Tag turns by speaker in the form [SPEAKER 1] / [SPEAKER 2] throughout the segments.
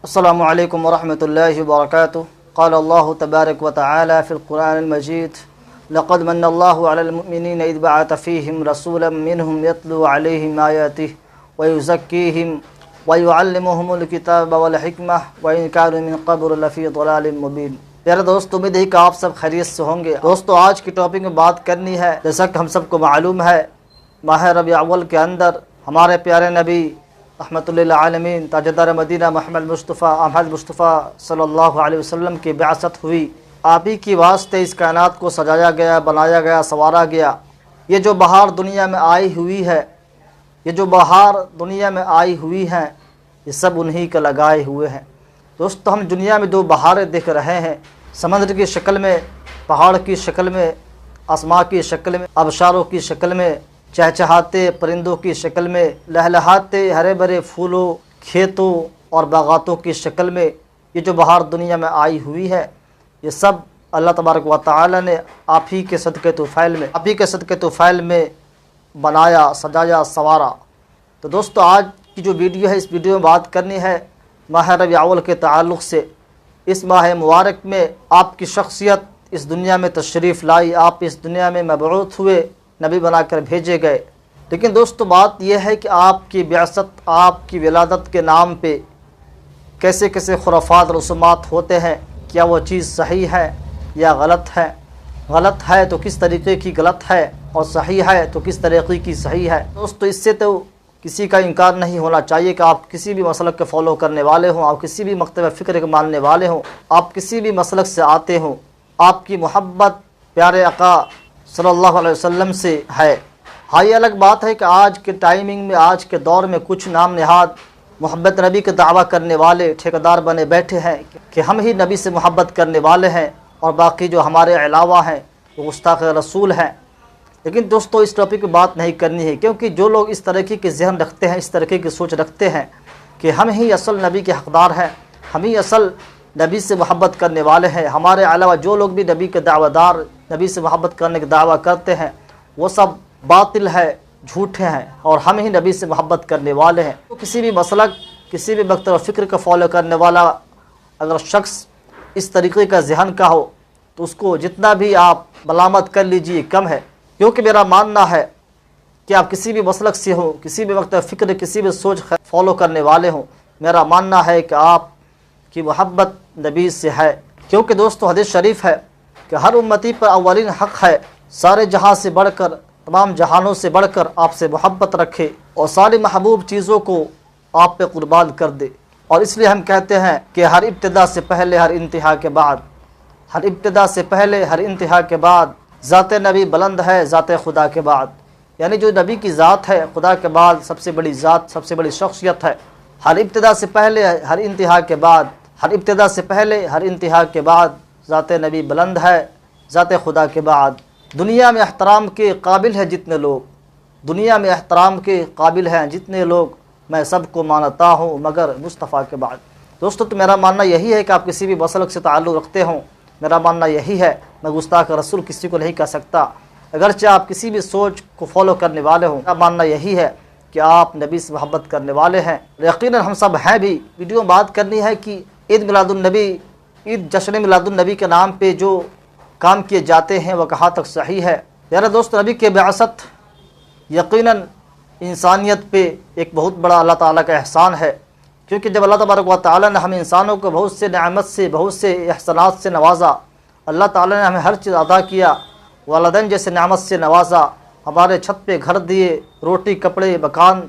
[SPEAKER 1] السلام علیکم ورحمۃ اللہ وبرکاتہ۔ قال اللہ تبارک و تعالی فی القرآن المجید لقد من اللہ علی المؤمنین اذ بعث فیہم رسولا منہم یتلو علیہم آیاتہ ویزکیہم ویعلمہم الکتاب والحکمہ وإن كانوا من قبل لفی ضلال مبین۔ پیارے دوست، امید ہے کہ آپ سب خیریت سے ہوں گے۔ دوستو، آج کی ٹاپک میں بات کرنی ہے، جیسا کہ ہم سب کو معلوم ہے، ماہ ربیع اول کے اندر ہمارے پیارے نبی رحمۃ للعالمین تاجدار مدینہ محمد مصطفیٰ صلی اللہ علیہ وسلم کی بعثت ہوئی۔ آپ ہی کی واسطے اس کائنات کو سجایا گیا، بنایا گیا، سنوارا گیا۔ یہ جو بہار دنیا میں آئی ہوئی ہے، یہ سب انہی کے لگائے ہوئے ہیں۔ دوستو، ہم دنیا میں دو بہاریں دیکھ رہے ہیں، سمندر کی شکل میں، پہاڑ کی شکل میں، آسمان کی شکل میں، آبشاروں کی شکل میں، چہچہاتے پرندوں کی شکل میں، لہلہاتے ہرے بھرے پھولوں، کھیتوں اور باغاتوں کی شکل میں یہ جو بہار دنیا میں آئی ہوئی ہے، یہ سب اللہ تبارک و تعالی نے آپ ہی کے صدقے طفیل میں بنایا، سجایا، سنوارا۔ تو دوستو، آج کی جو ویڈیو ہے، اس ویڈیو میں بات کرنی ہے ماہ ربیع اول کے تعلق سے۔ اس ماہ مبارک میں آپ کی شخصیت اس دنیا میں تشریف لائی، آپ اس دنیا میں مبعوث ہوئے، نبی بنا کر بھیجے گئے۔ لیکن دوستو، بات یہ ہے کہ آپ کی بعثت، آپ کی ولادت کے نام پہ کیسے کیسے خرافات رسومات ہوتے ہیں، کیا وہ چیز صحیح ہے یا غلط ہے؟ غلط ہے تو کس طریقے کی غلط ہے، اور صحیح ہے تو کس طریقے کی صحیح ہے؟ دوستو، اس سے تو کسی کا انکار نہیں ہونا چاہیے کہ آپ کسی بھی مسلک کے فالو کرنے والے ہوں، آپ کسی بھی مکتب فکر کے ماننے والے ہوں، آپ کسی بھی مسلک سے آتے ہوں، آپ کی محبت پیارے آقا صلی اللہ علیہ وسلم سے ہے۔ ہاں، یہ الگ بات ہے کہ آج کے ٹائمنگ میں، آج کے دور میں کچھ نام نہاد محبت نبی کے دعویٰ کرنے والے ٹھیکیدار بنے بیٹھے ہیں کہ ہم ہی نبی سے محبت کرنے والے ہیں، اور باقی جو ہمارے علاوہ ہیں وہ گستاخ رسول ہیں۔ لیکن دوستو، اس ٹاپک پہ بات نہیں کرنی ہے، کیونکہ جو لوگ اس طریقے کے ذہن رکھتے ہیں، اس طریقے کی سوچ رکھتے ہیں کہ ہم ہی اصل نبی کے حقدار ہیں، ہم ہی اصل نبی سے محبت کرنے والے ہیں، ہمارے علاوہ جو لوگ بھی نبی کے دعویٰ دار، نبی سے محبت کرنے کا دعویٰ کرتے ہیں، وہ سب باطل ہے، جھوٹے ہیں، اور ہم ہی نبی سے محبت کرنے والے ہیں۔ تو کسی بھی مسلک، کسی بھی مکتب و فکر کا فالو کرنے والا اگر شخص اس طریقے کا ذہن کا ہو تو اس کو جتنا بھی آپ ملامت کر لیجئے کم ہے، کیونکہ میرا ماننا ہے کہ آپ کسی بھی مسلک سے ہوں، کسی بھی مکتب فکر، کسی بھی سوچ فالو کرنے والے ہوں، میرا ماننا ہے کہ آپ کی محبت نبی سے ہے۔ کیونکہ دوستو، حدیث شریف ہے کہ ہر امتی پر اولین حق ہے سارے جہاں سے بڑھ کر، تمام جہانوں سے بڑھ کر آپ سے محبت رکھے اور ساری محبوب چیزوں کو آپ پہ قربان کر دے۔ اور اس لیے ہم کہتے ہیں کہ ہر ابتدا سے پہلے ہر انتہا کے بعد، ہر ابتدا سے پہلے ہر انتہا کے بعد ذات نبی بلند ہے ذات خدا کے بعد، یعنی جو نبی کی ذات ہے، خدا کے بعد سب سے بڑی ذات، سب سے بڑی شخصیت ہے۔ ہر ابتدا سے پہلے ہر انتہا کے بعد، ہر ابتدا سے پہلے ہر انتہا کے بعد ذات نبی بلند ہے ذات خدا کے بعد۔ دنیا میں احترام کے قابل ہے جتنے لوگ، دنیا میں احترام کے قابل ہیں جتنے لوگ، میں سب کو مانتا ہوں مگر مصطفیٰ کے بعد۔ دوستو، تو میرا ماننا یہی ہے کہ آپ کسی بھی مسلک سے تعلق رکھتے ہوں، میرا ماننا یہی ہے، میں گستاخ رسول کسی کو نہیں کہہ سکتا، اگرچہ آپ کسی بھی سوچ کو فالو کرنے والے ہوں، میرا ماننا یہی ہے کہ آپ نبی سے محبت کرنے والے ہیں۔ یقیناً ہم سب ہیں بھی۔ ویڈیو میں بات کرنی ہے کہ عید میلاد النبی، عید جشن میلاد النبی کے نام پہ جو کام کیے جاتے ہیں وہ کہاں تک صحیح ہے۔ میرا دوست، نبی کے بعثت یقیناً انسانیت پہ ایک بہت بڑا اللہ تعالیٰ کا احسان ہے، کیونکہ جب اللہ تبارک و تعالیٰ نے ہم انسانوں کو بہت سے نعمت سے، بہت سے احسانات سے نوازا، اللہ تعالیٰ نے ہمیں ہر چیز عطا کیا، والدین جیسے نعمت سے نوازا، ہمارے چھت پہ گھر دیے، روٹی، کپڑے، مکان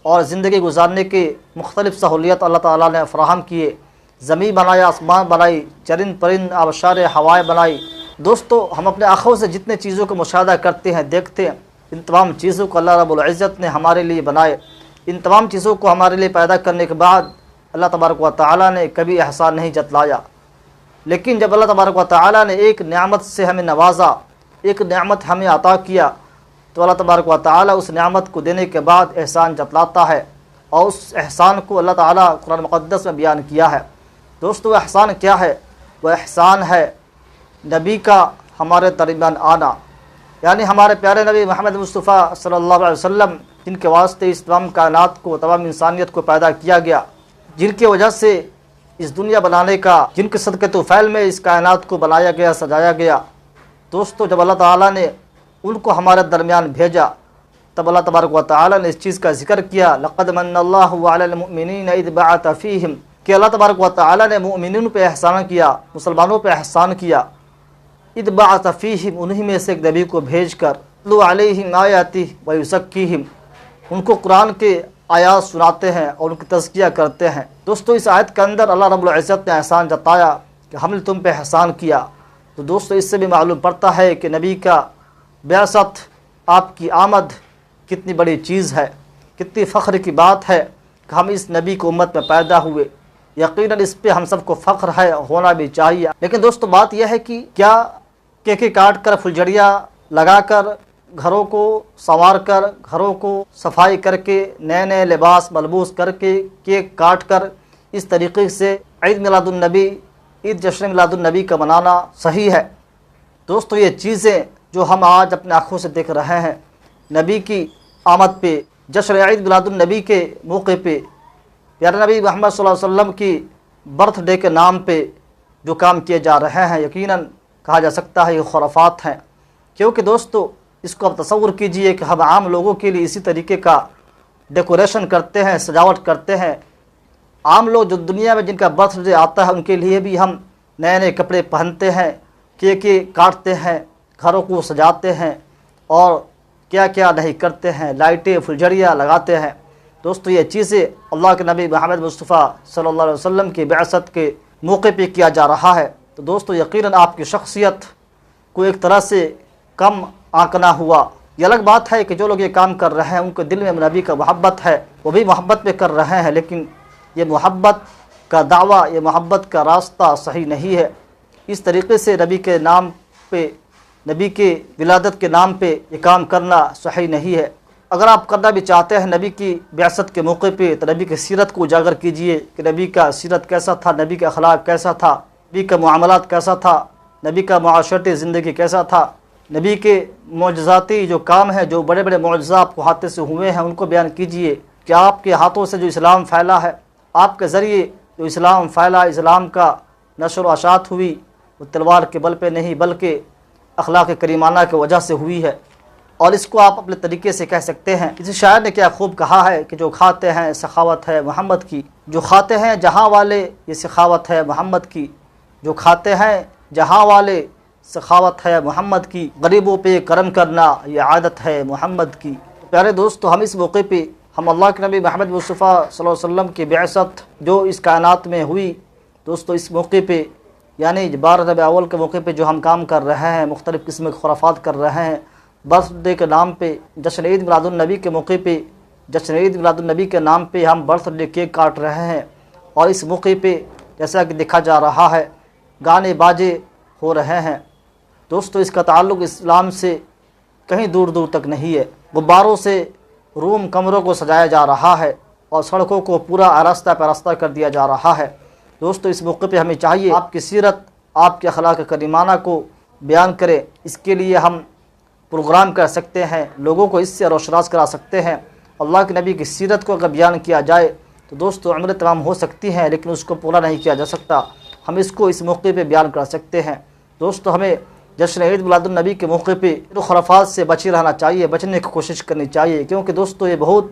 [SPEAKER 1] اور زندگی گزارنے کے مختلف سہولیات اللہ تعالیٰ نے فراہم کیے، زمین بنایا، آسمان بنائی، چرند پرند، آبشار ہوائیں بنائی۔ دوستو، ہم اپنے آنکھوں سے جتنے چیزوں کو مشاہدہ کرتے ہیں، دیکھتے ہیں، ان تمام چیزوں کو اللہ رب العزت نے ہمارے لیے بنائے۔ ان تمام چیزوں کو ہمارے لیے پیدا کرنے کے بعد اللہ تبارک و تعالیٰ نے کبھی احسان نہیں جتلایا۔ لیکن جب اللہ تبارک و تعالیٰ نے ایک نعمت سے ہمیں نوازا، ایک نعمت ہمیں عطا کیا، تو اللہ تبارک و تعالیٰ اس نعمت کو دینے کے بعد احسان جتلاتا ہے، اور اس احسان کو اللہ تعالیٰ قرآن مقدس میں بیان کیا ہے۔ دوستو، وہ احسان کیا ہے؟ وہ احسان ہے نبی کا ہمارے درمیان آنا، یعنی ہمارے پیارے نبی محمد مصطفیٰ صلی اللہ علیہ وسلم، جن کے واسطے اس تمام کائنات کو، تمام انسانیت کو پیدا کیا گیا، جن کی وجہ سے اس دنیا بنانے کا، جن کے صدقے طفیل میں اس کائنات کو بنایا گیا، سجایا گیا، دوستو جب اللہ تعالیٰ نے ان کو ہمارے درمیان بھیجا تب اللہ تبارک و تعالیٰ نے اس چیز کا ذکر کیا، لقد من اللہ علی المؤمنین اذ بعث فیہم، کہ اللہ تبارک و تعالیٰ نے مؤمنین پہ احسان کیا، مسلمانوں پہ احسان کیا، اذ بعث فیہم، انہی میں سے ایک نبی کو بھیج کر، یتلو علیہم آیاتہ ویزکیہم، ان کو قرآن کے آیات سناتے ہیں اور ان کی تزکیہ کرتے ہیں۔ دوستو اس آیت کے اندر اللہ رب العزت نے احسان جتایا کہ ہم نے تم پہ احسان کیا، تو دوستو اس سے بھی معلوم پڑتا ہے کہ نبی کا بعثت، آپ کی آمد کتنی بڑی چیز ہے، کتنی فخر کی بات ہے کہ ہم اس نبی کو امت میں پیدا ہوئے۔ یقیناً اس پہ ہم سب کو فخر ہے، ہونا بھی چاہیے۔ لیکن دوستو بات یہ ہے کہ کیا کیکے کاٹ کر، پھلجھڑیاں لگا کر، گھروں کو سنوار کر، گھروں کو صفائی کر کے، نئے نئے لباس ملبوس کر کے، کیک کاٹ کر، اس طریقے سے عید میلاد النبی، عید جشن میلاد النبی کا منانا صحیح ہے؟ دوستو یہ چیزیں جو ہم آج اپنے آنکھوں سے دیکھ رہے ہیں، نبی کی آمد پہ، جشن عید میلاد النبی کے موقع پہ، پیارے نبی محمد صلی اللہ علیہ وسلم کی برتھ ڈے کے نام پہ جو کام کیے جا رہے ہیں، یقیناً کہا جا سکتا ہے یہ خرافات ہیں۔ کیونکہ دوستو اس کو اب تصور کیجئے کہ ہم عام لوگوں کے لیے اسی طریقے کا ڈیکوریشن کرتے ہیں، سجاوٹ کرتے ہیں۔ عام لوگ جو دنیا میں جن کا برتھ ڈے آتا ہے ان کے لیے بھی ہم نئے نئے کپڑے پہنتے ہیں، کیک کاٹتے ہیں، گھروں کو سجاتے ہیں اور کیا کیا نہیں کرتے ہیں، لائٹیں پھلجھڑیاں لگاتے ہیں۔ دوستو یہ چیزیں اللہ کے نبی محمد مصطفیٰ صلی اللہ علیہ وسلم کی بعثت کے موقع پہ کیا جا رہا ہے، تو دوستو یقیناً آپ کی شخصیت کو ایک طرح سے کم آنکنا ہوا۔ یہ الگ بات ہے کہ جو لوگ یہ کام کر رہے ہیں ان کے دل میں نبی کا محبت ہے، وہ بھی محبت پہ کر رہے ہیں، لیکن یہ محبت کا دعویٰ، یہ محبت کا راستہ صحیح نہیں ہے۔ اس طریقے سے نبی کے نام پہ، نبی کے ولادت کے نام پہ یہ کام کرنا صحیح نہیں ہے۔ اگر آپ کرنا بھی چاہتے ہیں نبی کی بعثت کے موقع پہ، تو نبی کی سیرت کو اجاگر کیجئے کہ نبی کا سیرت کیسا تھا، نبی کا اخلاق کیسا تھا، نبی کا معاملات کیسا تھا، نبی کا معاشرتی زندگی کیسا تھا، نبی کے معجزاتی جو کام ہیں، جو بڑے بڑے معجزات آپ کو ہاتھ سے ہوئے ہیں ان کو بیان کیجئے کہ آپ کے ہاتھوں سے جو اسلام پھیلا ہے، آپ کے ذریعے جو اسلام پھیلا، اسلام کا نشر و اشاعت ہوئی، وہ تلوار کے بل پہ نہیں بلکہ اخلاق کریمانہ کی وجہ سے ہوئی ہے۔ اور اس کو آپ اپنے طریقے سے کہہ سکتے ہیں۔ کسی شاعر نے کیا خوب کہا ہے کہ جو کھاتے ہیں سخاوت ہے محمد کی، جو کھاتے ہیں جہاں والے یہ سخاوت ہے محمد کی، جو کھاتے ہیں جہاں والے سخاوت ہے محمد کی، غریبوں پہ کرم کرنا یہ عادت ہے محمد کی۔ پیارے دوستو، ہم اس موقع پہ ہم اللہ کے نبی محمد مصطفیٰ صلی اللہ علیہ وسلم کی بعثت جو اس کائنات میں ہوئی، دوستو اس موقع پہ یعنی 12 ربیع اول کے موقع پہ جو ہم کام کر رہے ہیں، مختلف قسم کے خرافات کر رہے ہیں، برتھ ڈے کے نام پہ، جشن عید میلاد النبی کے موقع پہ، جشن عید میلاد النبی کے نام پہ ہم برتھ ڈے کیک کاٹ رہے ہیں، اور اس موقع پہ جیسا کہ دیکھا جا رہا ہے گانے باجے ہو رہے ہیں۔ دوستو اس کا تعلق اسلام سے کہیں دور دور تک نہیں ہے۔ غباروں سے روم کمروں کو سجایا جا رہا ہے اور سڑکوں کو پورا آراستہ پراستہ کر دیا جا رہا ہے۔ دوستو اس موقع پہ ہمیں چاہیے آپ کی سیرت، آپ کے اخلاق کریمانہ کو بیان کریں۔ اس کے لیے ہم پروگرام کر سکتے ہیں، لوگوں کو اس سے روشناس کرا سکتے ہیں۔ اللہ کے نبی کی سیرت کو اگر بیان کیا جائے تو دوستو عمریں تمام ہو سکتی ہیں، لیکن اس کو پورا نہیں کیا جا سکتا۔ ہم اس کو اس موقع پہ بیان کر سکتے ہیں۔ دوستو ہمیں جشن عید میلاد النبی کے موقع پہ خرافات سے بچی رہنا چاہیے، بچنے کی کوشش کرنی چاہیے، کیونکہ دوستو یہ بہت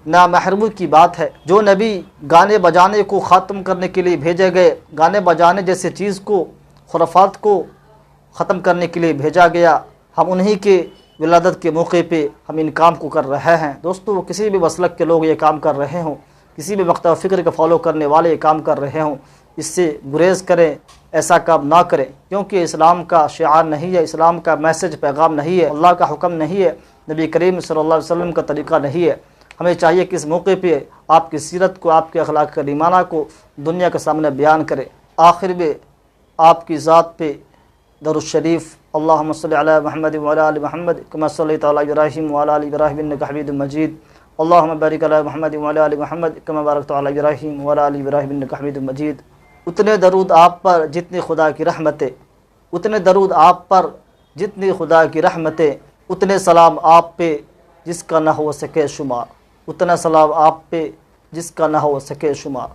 [SPEAKER 1] نامحرمی کی بات ہے۔ جو نبی گانے بجانے کو ختم کرنے کے لیے بھیجے گئے، گانے بجانے جیسے چیز کو، خرافات کو ختم کرنے کے لیے بھیجا گیا، ہم انہی کے ولادت کے موقع پہ ہم ان کام کو کر رہے ہیں۔ دوستو کسی بھی مسلک کے لوگ یہ کام کر رہے ہوں، کسی بھی مکتب فکر کا فالو کرنے والے یہ کام کر رہے ہوں، اس سے گریز کریں، ایسا کام نہ کریں، کیونکہ اسلام کا شعار نہیں ہے، اسلام کا میسج پیغام نہیں ہے، اللہ کا حکم نہیں ہے، نبی کریم صلی اللہ علیہ وسلم کا طریقہ نہیں ہے۔ ہمیں چاہیے کہ اس موقع پہ آپ کی سیرت کو، آپ کے اخلاق کریمانہ کو دنیا کے سامنے بیان کریں۔ آخر میں آپ کی ذات پہ درود شریف، اللہم صلی علی محمد وعلی آل محمد کما صلیت علی ابراہیم وعلی آل ابراہیم انک حمید مجید، اللہم بارک علی محمد وعلی آل محمد کما بارکت علی ابراہیم وعلی آل ابراہیم انک حمید مجید۔ اتنے درود آپ پر جتنی خدا کی رحمتیں، اتنے درود آپ پر جتنی خدا کی رحمتیں، اتنے سلام آپ پہ جس کا نہ ہو سکے شمار، اتنا سلام آپ پہ جس کا نہ ہو سکے شمار۔